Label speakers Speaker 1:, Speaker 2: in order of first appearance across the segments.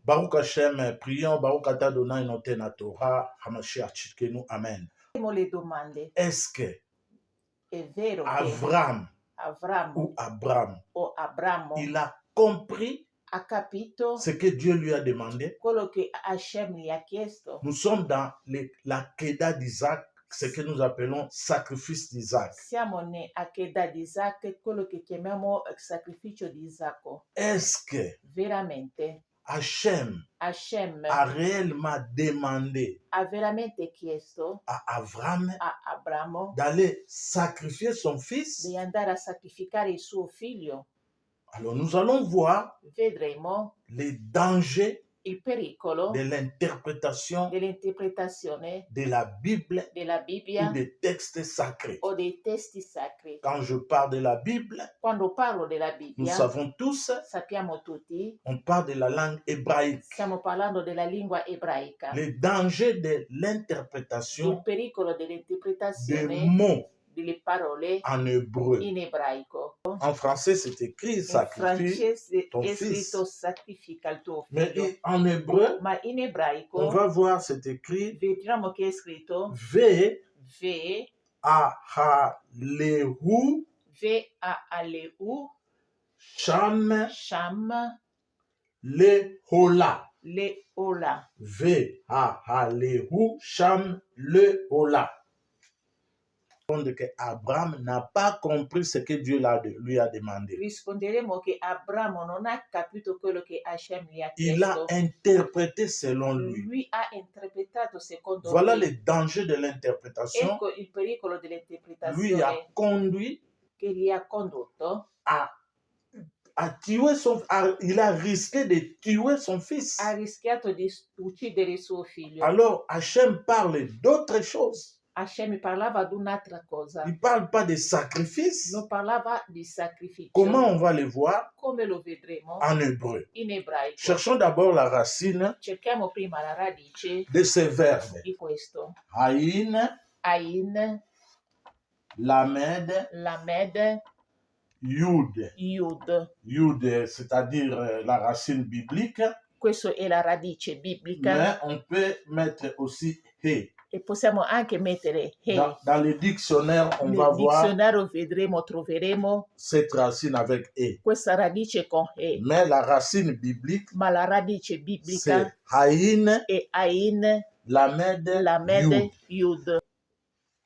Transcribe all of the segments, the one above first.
Speaker 1: Baruch Hashem, prions, Baruch Ata Adonai noten na Torah, Hamashiach Tzidkenu, Amen.
Speaker 2: Le domande.
Speaker 1: Est-ce que
Speaker 2: È vero
Speaker 1: Avram
Speaker 2: che Avramo
Speaker 1: ou Abraham,
Speaker 2: o Abramo
Speaker 1: il a compris
Speaker 2: ha capito
Speaker 1: ce que Dieu lui a demandé?
Speaker 2: quello che Hashem gli ha chiesto?
Speaker 1: Nous sommes dans la Kedah d'Isaac, ce que nous appelons sacrifice d'Isaac.
Speaker 2: Siamo a Kedah di Isaac, quello che chiamiamo sacrificio di Isacco.
Speaker 1: Est-ce que
Speaker 2: Veramente
Speaker 1: Hashem
Speaker 2: Hashem
Speaker 1: a réellement demandé
Speaker 2: ha veramente chiesto
Speaker 1: à Avram
Speaker 2: a Abramo
Speaker 1: d'aller sacrifier son fils?
Speaker 2: di andare a sacrificare il suo figlio?
Speaker 1: Alors nous allons voir
Speaker 2: Vedremo
Speaker 1: les dangers
Speaker 2: il pericolo
Speaker 1: de l'interprétation
Speaker 2: dell'interpretazione
Speaker 1: de la Bible
Speaker 2: della
Speaker 1: ou
Speaker 2: Bibbia
Speaker 1: des textes sacrés.
Speaker 2: o dei testi sacri.
Speaker 1: Quand je parle de la Bible,
Speaker 2: Quando parlo della
Speaker 1: nous
Speaker 2: Bibbia,
Speaker 1: savons tous,
Speaker 2: sappiamo tutti,
Speaker 1: on parle de la langue hébraïque.
Speaker 2: stiamo parlando della lingua ebraica.
Speaker 1: Les dangers de
Speaker 2: Il
Speaker 1: l'interprétation
Speaker 2: pericolo
Speaker 1: des
Speaker 2: dell'interpretazione
Speaker 1: mots
Speaker 2: delle parole
Speaker 1: en hébreu.
Speaker 2: in ebraico.
Speaker 1: En français, c'est écrit
Speaker 2: In
Speaker 1: sacrifie
Speaker 2: francese
Speaker 1: ton
Speaker 2: è
Speaker 1: fils.
Speaker 2: scritto sacrifica il tuo
Speaker 1: Mais
Speaker 2: figlio,
Speaker 1: en hébreu,
Speaker 2: ma in
Speaker 1: on
Speaker 2: ebraico
Speaker 1: va voir, c'est écrit
Speaker 2: vediamo che è scritto
Speaker 1: V
Speaker 2: ve
Speaker 1: A H Lehu
Speaker 2: V-A-L-U
Speaker 1: Sham
Speaker 2: Sham
Speaker 1: Lehola.
Speaker 2: Leola.
Speaker 1: V A H Lehu Sham Lehola. Que Abraham n'a pas compris ce que Dieu lui a demandé.
Speaker 2: Risponderemo che Abramo non ha capito quello che Hashem gli ha
Speaker 1: Il a
Speaker 2: chiesto.
Speaker 1: interprété selon lui.
Speaker 2: Lui ha interpretato secondo
Speaker 1: Voilà
Speaker 2: lui.
Speaker 1: les dangers de l'interprétation.
Speaker 2: Ecco il pericolo
Speaker 1: Lui a
Speaker 2: dell'interpretazione
Speaker 1: conduit
Speaker 2: che gli ha condotto
Speaker 1: à tuer il a risqué de tuer son fils.
Speaker 2: ha rischiato di uccidere suo figlio.
Speaker 1: Alors Hachem parle d'autre chose.
Speaker 2: Hashem parlava di un'altra cosa.
Speaker 1: Il ne parle pas de sacrifice.
Speaker 2: Non parlava di sacrificio.
Speaker 1: Comment on va le voir?
Speaker 2: Come lo vedremo
Speaker 1: En hébreu.
Speaker 2: in ebraico.
Speaker 1: Cherchons d'abord la racine
Speaker 2: Cerchiamo prima la radice
Speaker 1: de ce verbe.
Speaker 2: di questo.
Speaker 1: Haïn,
Speaker 2: Ain,
Speaker 1: Lamed,
Speaker 2: Lamed,
Speaker 1: Yud.
Speaker 2: Yud.
Speaker 1: Yud, c'est-à-dire la racine biblique.
Speaker 2: Questa è la radice biblica.
Speaker 1: Mais on peut mettre aussi He.
Speaker 2: E possiamo anche mettere He.
Speaker 1: Dans le dictionnaire, on
Speaker 2: Nel
Speaker 1: va voir
Speaker 2: dizionario troveremo
Speaker 1: cette racine avec E.
Speaker 2: questa radice con E.
Speaker 1: Mais la racine biblique,
Speaker 2: Ma la radice biblica
Speaker 1: c'est Haïn,
Speaker 2: è Ain,
Speaker 1: Lamed,
Speaker 2: Lamed,
Speaker 1: Yud.
Speaker 2: Yud.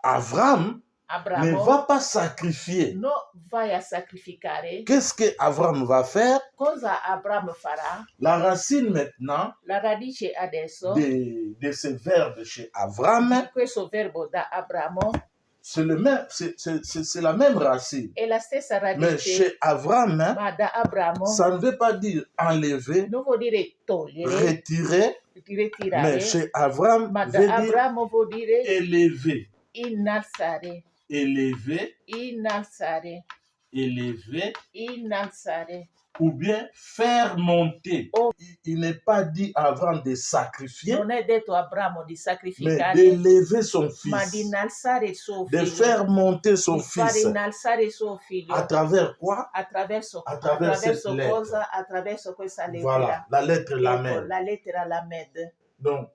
Speaker 1: Avram ne
Speaker 2: Abramo
Speaker 1: va pas sacrifier.
Speaker 2: non vai a sacrificare.
Speaker 1: Qu'est-ce que Avram va faire?
Speaker 2: Cosa Abramo farà?
Speaker 1: La racine maintenant
Speaker 2: La radice adesso
Speaker 1: de ce verbe chez Avram,
Speaker 2: questo verbo da Abramo
Speaker 1: c'est la même racine.
Speaker 2: è la stessa
Speaker 1: Mais
Speaker 2: radice,
Speaker 1: chez Avram,
Speaker 2: ma da Abramo
Speaker 1: ça ne veut pas dire enlever,
Speaker 2: non vuol dire togliere,
Speaker 1: retirer,
Speaker 2: di
Speaker 1: mais
Speaker 2: ritirare,
Speaker 1: chez Avram
Speaker 2: ma
Speaker 1: veut
Speaker 2: da
Speaker 1: dire
Speaker 2: Abramo vuol dire
Speaker 1: élever.
Speaker 2: innalzare,
Speaker 1: Élever,
Speaker 2: innalzare,
Speaker 1: élever,
Speaker 2: innalzare.
Speaker 1: ou bien faire monter.
Speaker 2: Oh.
Speaker 1: Il n'est pas dit avant de sacrifier,
Speaker 2: Non è detto a Abramo di
Speaker 1: mais
Speaker 2: sacrificare,
Speaker 1: d'élever son
Speaker 2: ma di
Speaker 1: fils,
Speaker 2: innalzare il suo
Speaker 1: de
Speaker 2: figlio,
Speaker 1: faire monter son
Speaker 2: di fare
Speaker 1: fils.
Speaker 2: innalzare il suo figlio.
Speaker 1: À travers quoi?
Speaker 2: Attraverso
Speaker 1: cette lettre.
Speaker 2: cosa? Attraverso questa lettera.
Speaker 1: Voilà, la lettre
Speaker 2: Ecco,
Speaker 1: Lamed.
Speaker 2: la lettera Lamed.
Speaker 1: Donc,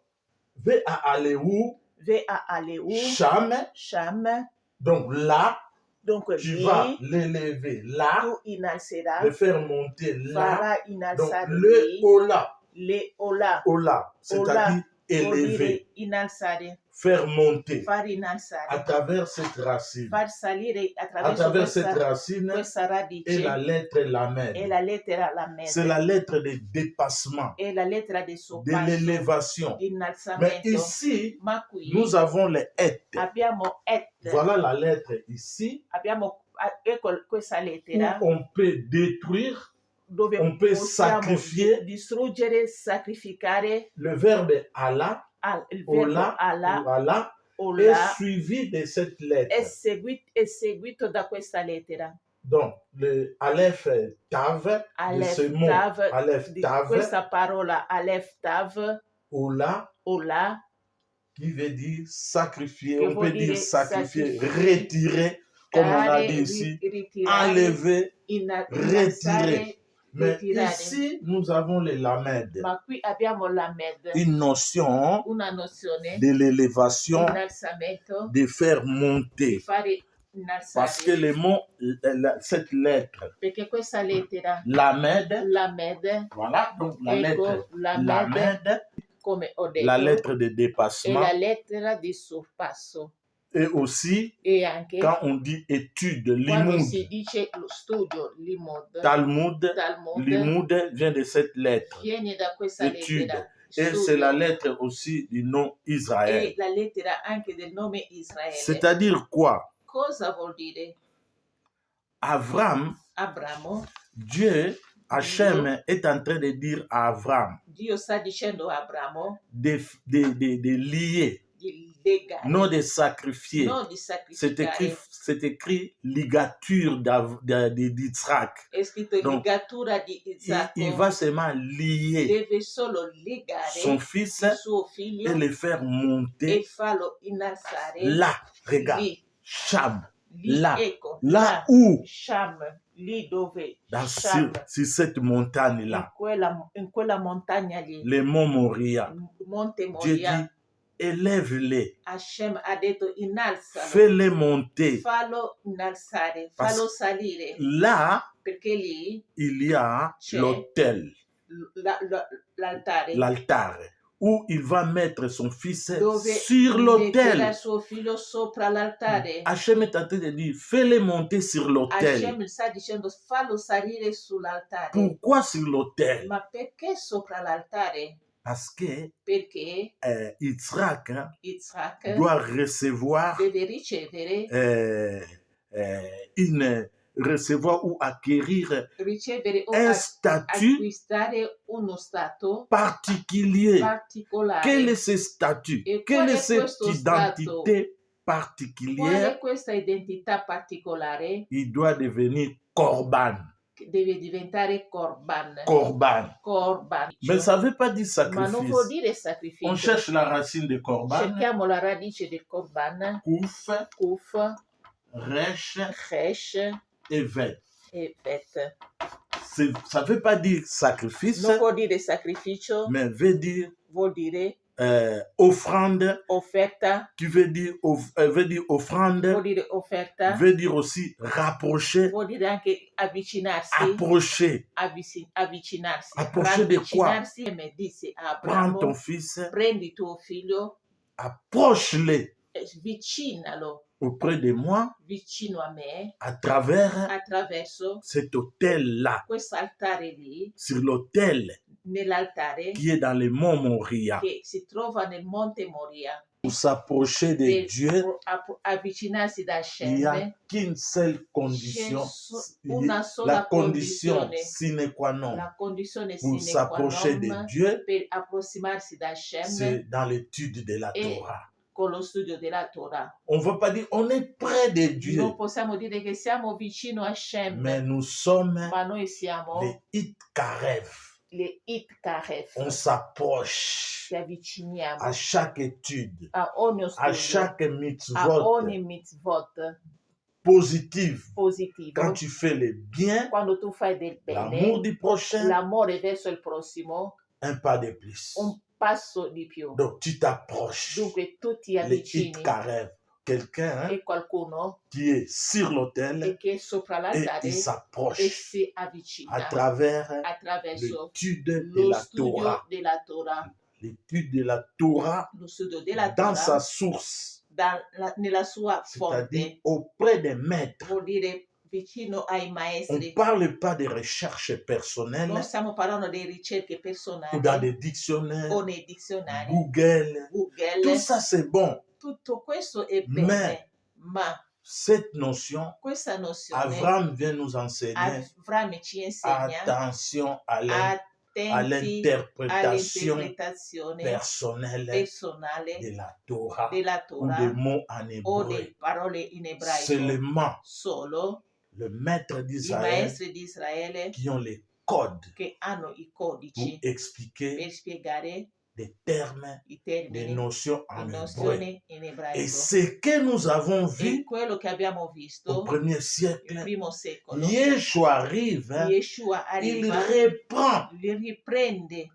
Speaker 1: V-A-L-E-U,
Speaker 2: V-A-L-U,
Speaker 1: Sham.
Speaker 2: Sham.
Speaker 1: Donc là,
Speaker 2: Dunque
Speaker 1: tu
Speaker 2: lì
Speaker 1: vas l'élever là,
Speaker 2: tu innalzerai,
Speaker 1: le faire monter là.
Speaker 2: farà
Speaker 1: Donc
Speaker 2: innalzare
Speaker 1: le
Speaker 2: lì,
Speaker 1: Ola,
Speaker 2: le Ola,
Speaker 1: Ola, c'est-à-dire
Speaker 2: vuol
Speaker 1: élever,
Speaker 2: dire innalzare,
Speaker 1: faire monter
Speaker 2: far
Speaker 1: à
Speaker 2: innalzare,
Speaker 1: travers cette racine.
Speaker 2: far salire
Speaker 1: À
Speaker 2: attraverso
Speaker 1: travers cette
Speaker 2: questa
Speaker 1: racine
Speaker 2: radice
Speaker 1: et la lettre
Speaker 2: e
Speaker 1: Lamed.
Speaker 2: la lettera Lamed,
Speaker 1: C'est la lettre de dépassement,
Speaker 2: e la lettera del
Speaker 1: de
Speaker 2: sorpasso,
Speaker 1: l'élévation.
Speaker 2: di
Speaker 1: Mais
Speaker 2: innalzamento.
Speaker 1: ici,
Speaker 2: Ma qui
Speaker 1: nous avons les et.
Speaker 2: abbiamo et,
Speaker 1: Voilà la lettre ici,
Speaker 2: abbiamo ecco questa
Speaker 1: où
Speaker 2: lettera
Speaker 1: on peut détruire,
Speaker 2: dove
Speaker 1: on peut
Speaker 2: possiamo
Speaker 1: sacrifier.
Speaker 2: distruggere, sacrificare.
Speaker 1: Le verbe Allah,
Speaker 2: Il verbo
Speaker 1: Ola,
Speaker 2: Allah,
Speaker 1: ou Allah, est
Speaker 2: Ola
Speaker 1: suivi de cette lettre.
Speaker 2: è seguito da questa lettera.
Speaker 1: Donc, le Aleph Tav, de
Speaker 2: Aleph
Speaker 1: ce mot,
Speaker 2: Tav,
Speaker 1: Aleph
Speaker 2: di
Speaker 1: Tav,
Speaker 2: questa parola Aleph Tav,
Speaker 1: Ola,
Speaker 2: Ola,
Speaker 1: qui veut dire sacrifier,
Speaker 2: Che
Speaker 1: on
Speaker 2: vuol
Speaker 1: peut dire
Speaker 2: dire
Speaker 1: sacrifier,
Speaker 2: sacrifier,
Speaker 1: retirer, comme on a dit ici,
Speaker 2: ritirare,
Speaker 1: enlever,
Speaker 2: innalzare,
Speaker 1: Mais
Speaker 2: ritirare.
Speaker 1: ici, nous avons les Lamed.
Speaker 2: Ma qui abbiamo Lamed,
Speaker 1: Une notion
Speaker 2: una nozione
Speaker 1: de
Speaker 2: di
Speaker 1: l'élévation,
Speaker 2: innalzamento,
Speaker 1: de faire
Speaker 2: di
Speaker 1: monter.
Speaker 2: fare
Speaker 1: Parce que
Speaker 2: innalzare.
Speaker 1: le mot, cette lettre,
Speaker 2: Perché questa lettera,
Speaker 1: Lamed,
Speaker 2: Lamed,
Speaker 1: voilà, donc la lettre
Speaker 2: ecco, Lamed,
Speaker 1: Lamed,
Speaker 2: come ho
Speaker 1: la
Speaker 2: detto,
Speaker 1: lettre de
Speaker 2: è
Speaker 1: dépassement,
Speaker 2: la lettera di sorpasso.
Speaker 1: et aussi,
Speaker 2: E anche
Speaker 1: quand on dit étude,
Speaker 2: quando
Speaker 1: limoud,
Speaker 2: si dice lo studio, limud,
Speaker 1: Talmud,
Speaker 2: Talmud,
Speaker 1: limoud vient de cette lettre,
Speaker 2: viene da questa
Speaker 1: étude.
Speaker 2: lettera.
Speaker 1: Et c'est la lettre aussi du nom Israël.
Speaker 2: E la lettera anche del nome Israele.
Speaker 1: C'est-à-dire quoi?
Speaker 2: Cosa vuol dire?
Speaker 1: Avram,
Speaker 2: Abramo,
Speaker 1: Dieu, Hachem est en train de dire à Avram
Speaker 2: Dio sta dicendo a Abramo
Speaker 1: de lier,
Speaker 2: di legare,
Speaker 1: non de sacrifier.
Speaker 2: non di sacrificare.
Speaker 1: C'est écrit ligature d'Israël.
Speaker 2: È scritto
Speaker 1: Donc,
Speaker 2: ligatura di Isacco.
Speaker 1: Il va seulement lier
Speaker 2: Deve solo legare
Speaker 1: son fils
Speaker 2: il suo
Speaker 1: et
Speaker 2: figlio
Speaker 1: le faire
Speaker 2: e
Speaker 1: monter
Speaker 2: farlo innalzare
Speaker 1: là. Regarde,
Speaker 2: lì,
Speaker 1: Sham,
Speaker 2: lì,
Speaker 1: là,
Speaker 2: ecco,
Speaker 1: là où,
Speaker 2: Sham, lì dove
Speaker 1: sur cette montagne-là,
Speaker 2: in quella montagna lì,
Speaker 1: le mont Moria.
Speaker 2: Monte
Speaker 1: Dieu
Speaker 2: Moria,
Speaker 1: dit, élève-les,
Speaker 2: Hashem ha detto innalzalo,
Speaker 1: fais-les monter.
Speaker 2: fallo innalzare,
Speaker 1: Parce-
Speaker 2: fallo salire,
Speaker 1: Là,
Speaker 2: perché lì
Speaker 1: il y a
Speaker 2: C'è
Speaker 1: l'autel,
Speaker 2: l'altare
Speaker 1: l'altar, où il va mettre son fils
Speaker 2: dove
Speaker 1: sur
Speaker 2: metterà
Speaker 1: l'autel.
Speaker 2: suo figlio sopra l'altare.
Speaker 1: Hachem est en train de dire, fais-les monter sur l'autel.
Speaker 2: Hashem sta dicendo fallo salire sull'altare.
Speaker 1: Pourquoi sur l'autel?
Speaker 2: Ma perché sopra l'altare?
Speaker 1: Parce que
Speaker 2: Perché
Speaker 1: Yitzhak
Speaker 2: Isaac
Speaker 1: doit recevoir
Speaker 2: deve ricevere,
Speaker 1: recevoir ou acquérir
Speaker 2: ricevere o
Speaker 1: un statut
Speaker 2: acquistare uno stato
Speaker 1: particulier.
Speaker 2: particolare.
Speaker 1: Quel est ce statut?
Speaker 2: E
Speaker 1: Quelle
Speaker 2: qual
Speaker 1: est
Speaker 2: è
Speaker 1: cette
Speaker 2: questo
Speaker 1: identité
Speaker 2: stato? Qual
Speaker 1: particulière?
Speaker 2: è questa identità particolare?
Speaker 1: Il doit devenir Korban.
Speaker 2: Che deve diventare Corban.
Speaker 1: Korban.
Speaker 2: Corban.
Speaker 1: Mais ça ne veut pas dire
Speaker 2: Ma non vuol
Speaker 1: sacrifice.
Speaker 2: dire
Speaker 1: On
Speaker 2: sacrificio.
Speaker 1: cherche la racine de Korban.
Speaker 2: Cerchiamo la radice del Corban.
Speaker 1: Kouf,
Speaker 2: Kuf,
Speaker 1: Resh
Speaker 2: Chesh
Speaker 1: et Vet.
Speaker 2: e Bet.
Speaker 1: Ça ne veut pas dire sacrifice,
Speaker 2: Non vuol dire sacrificio,
Speaker 1: mais veut dire
Speaker 2: vuol dire
Speaker 1: offrande,
Speaker 2: offerta,
Speaker 1: qui veut dire offrande,
Speaker 2: vuol dire offerta,
Speaker 1: veut dire aussi rapprocher,
Speaker 2: vuol dire anche avvicinarsi,
Speaker 1: approcher.
Speaker 2: avvicinarsi,
Speaker 1: Approcher de quoi?
Speaker 2: ravvicinarsi. E disse a
Speaker 1: Prends
Speaker 2: Abramo,
Speaker 1: ton fils,
Speaker 2: prendi tuo figlio,
Speaker 1: approche-le
Speaker 2: vicinalo
Speaker 1: auprès de moi
Speaker 2: vicino a me
Speaker 1: à travers
Speaker 2: attraverso
Speaker 1: cet autel-là,
Speaker 2: questo altare lì,
Speaker 1: sur l'autel
Speaker 2: nell'altare
Speaker 1: qui est dans le mont Moria.
Speaker 2: che si trova nel Monte Moria.
Speaker 1: Pour s'approcher de
Speaker 2: Per
Speaker 1: Dieu,
Speaker 2: avvicinarsi da
Speaker 1: il n'y a
Speaker 2: Hashem
Speaker 1: qu'une seule condition,
Speaker 2: una sola
Speaker 1: la condition
Speaker 2: condizione,
Speaker 1: sine qua non
Speaker 2: la condizione
Speaker 1: pour
Speaker 2: sine qua
Speaker 1: s'approcher de
Speaker 2: non
Speaker 1: Dieu,
Speaker 2: per approssimarsi da Hashem
Speaker 1: c'est dans l'étude de la
Speaker 2: E-
Speaker 1: Torah.
Speaker 2: con lo studio della Torah.
Speaker 1: On ne veut pas dire on est près de Dieu,
Speaker 2: Non possiamo dire che siamo vicino a Hashem,
Speaker 1: mais nous sommes
Speaker 2: ma noi siamo
Speaker 1: les Hit Karev.
Speaker 2: le Itkaref.
Speaker 1: On s'approche
Speaker 2: Ci avviciniamo
Speaker 1: à chaque étude,
Speaker 2: a ogni
Speaker 1: à
Speaker 2: studio,
Speaker 1: chaque
Speaker 2: a
Speaker 1: mitzvot
Speaker 2: ogni mitzvot
Speaker 1: positive.
Speaker 2: positivo.
Speaker 1: Quand tu fais le bien,
Speaker 2: Quando tu fai del
Speaker 1: l'amour
Speaker 2: bene,
Speaker 1: du prochain,
Speaker 2: l'amore verso il prossimo,
Speaker 1: un pas de plus.
Speaker 2: un passo di più.
Speaker 1: Donc tu t'approches.
Speaker 2: Dunque tu ti
Speaker 1: Les
Speaker 2: avvicini
Speaker 1: Hit Karev. Quelqu'un
Speaker 2: e qualcuno
Speaker 1: qui est sur l'autel
Speaker 2: e che è sopra
Speaker 1: et
Speaker 2: l'altare
Speaker 1: il
Speaker 2: e
Speaker 1: s'approche
Speaker 2: si avvicina
Speaker 1: à travers
Speaker 2: attraverso
Speaker 1: l'étude de
Speaker 2: lo
Speaker 1: la
Speaker 2: studio
Speaker 1: Torah.
Speaker 2: della Torah,
Speaker 1: L'étude de la Torah
Speaker 2: lo studio della
Speaker 1: dans sa
Speaker 2: Torah
Speaker 1: source,
Speaker 2: nella sua
Speaker 1: c'est-à-dire
Speaker 2: fonte,
Speaker 1: auprès des maîtres.
Speaker 2: vuol dire vicino ai
Speaker 1: On ne
Speaker 2: maestri.
Speaker 1: parle pas de recherche personnelle
Speaker 2: Non stiamo parlando di ricerche
Speaker 1: ou dans
Speaker 2: personali
Speaker 1: des dictionnaires,
Speaker 2: o nei dizionari,
Speaker 1: Google. Tout
Speaker 2: Google,
Speaker 1: ça, c'est bon.
Speaker 2: tutto questo è bene, ma
Speaker 1: Cette notion,
Speaker 2: questa nozione
Speaker 1: Avram vient nous enseigner.
Speaker 2: Avrami ci insegna
Speaker 1: Attention à
Speaker 2: attenti
Speaker 1: l'interprétation
Speaker 2: all'interpretazione
Speaker 1: personnelle
Speaker 2: personale
Speaker 1: de la Torah
Speaker 2: della
Speaker 1: ou des
Speaker 2: Torah
Speaker 1: mots en
Speaker 2: o
Speaker 1: hébreu.
Speaker 2: delle parole in ebraico.
Speaker 1: Seulement
Speaker 2: Solo
Speaker 1: le maître
Speaker 2: i
Speaker 1: d'Israël
Speaker 2: maestri di Israele
Speaker 1: qui ont les codes
Speaker 2: che hanno i
Speaker 1: pour
Speaker 2: codici
Speaker 1: expliquer
Speaker 2: per spiegare
Speaker 1: des termes,
Speaker 2: i
Speaker 1: des
Speaker 2: termini,
Speaker 1: notions
Speaker 2: le
Speaker 1: en hébreu.
Speaker 2: nozioni in
Speaker 1: Et
Speaker 2: ebraico.
Speaker 1: ce que nous avons
Speaker 2: E
Speaker 1: vu
Speaker 2: quello che abbiamo
Speaker 1: au
Speaker 2: visto
Speaker 1: premier
Speaker 2: nel
Speaker 1: siècle,
Speaker 2: primo secolo,
Speaker 1: Yeshua arrive,
Speaker 2: Yeshua
Speaker 1: il
Speaker 2: arriva,
Speaker 1: reprend
Speaker 2: li riprende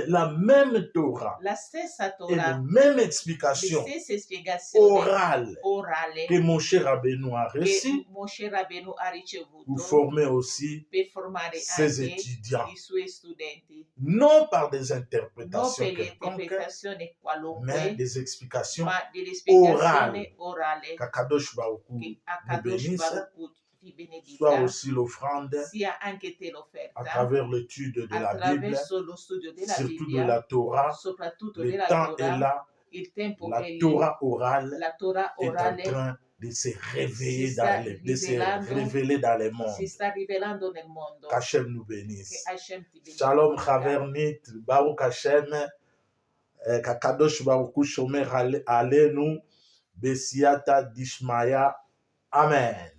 Speaker 1: la même Torah
Speaker 2: la stessa
Speaker 1: et les
Speaker 2: Torah,
Speaker 1: mêmes
Speaker 2: le
Speaker 1: explications
Speaker 2: stesse spiegazioni
Speaker 1: orales
Speaker 2: orale
Speaker 1: que Moshe Rabbeinu a
Speaker 2: che
Speaker 1: reçues
Speaker 2: Moshe Rabbeinu ha
Speaker 1: pour
Speaker 2: ricevuto
Speaker 1: former aussi
Speaker 2: per formare
Speaker 1: ses
Speaker 2: anche
Speaker 1: étudiants,
Speaker 2: i suoi studenti,
Speaker 1: non par des
Speaker 2: non
Speaker 1: interprétations
Speaker 2: per le
Speaker 1: quelconques,
Speaker 2: interpretazioni
Speaker 1: mais
Speaker 2: qualunque,
Speaker 1: des explications
Speaker 2: ma delle
Speaker 1: orales.
Speaker 2: spiegazioni orali
Speaker 1: Qu'Akadosh Baruch Hu
Speaker 2: che
Speaker 1: nous
Speaker 2: Akadosh
Speaker 1: bénisse,
Speaker 2: Baruch ti
Speaker 1: soit
Speaker 2: benedica,
Speaker 1: aussi l'offrande
Speaker 2: sia anche te
Speaker 1: à
Speaker 2: l'offerta
Speaker 1: travers l'étude de la Bible,
Speaker 2: attraverso lo studio della
Speaker 1: surtout de
Speaker 2: Bibbia,
Speaker 1: la Torah.
Speaker 2: soprattutto
Speaker 1: Le
Speaker 2: della
Speaker 1: temps est
Speaker 2: Torah.
Speaker 1: là,
Speaker 2: Il tempo
Speaker 1: la
Speaker 2: è lì,
Speaker 1: Torah orale
Speaker 2: la Torah
Speaker 1: est en
Speaker 2: orale
Speaker 1: train de se réveiller
Speaker 2: si sta
Speaker 1: de se révéler dans le
Speaker 2: si
Speaker 1: monde.
Speaker 2: sta rivelando nel mondo.
Speaker 1: Qu'Hachem nous
Speaker 2: Che
Speaker 1: bénisse.
Speaker 2: Hashem ti
Speaker 1: Shalom
Speaker 2: benedica.
Speaker 1: Chavernit, Baruch Hashem, Kakadosh Baruch Hu Shomer Alenu, Besiata Dishmaya. Amen.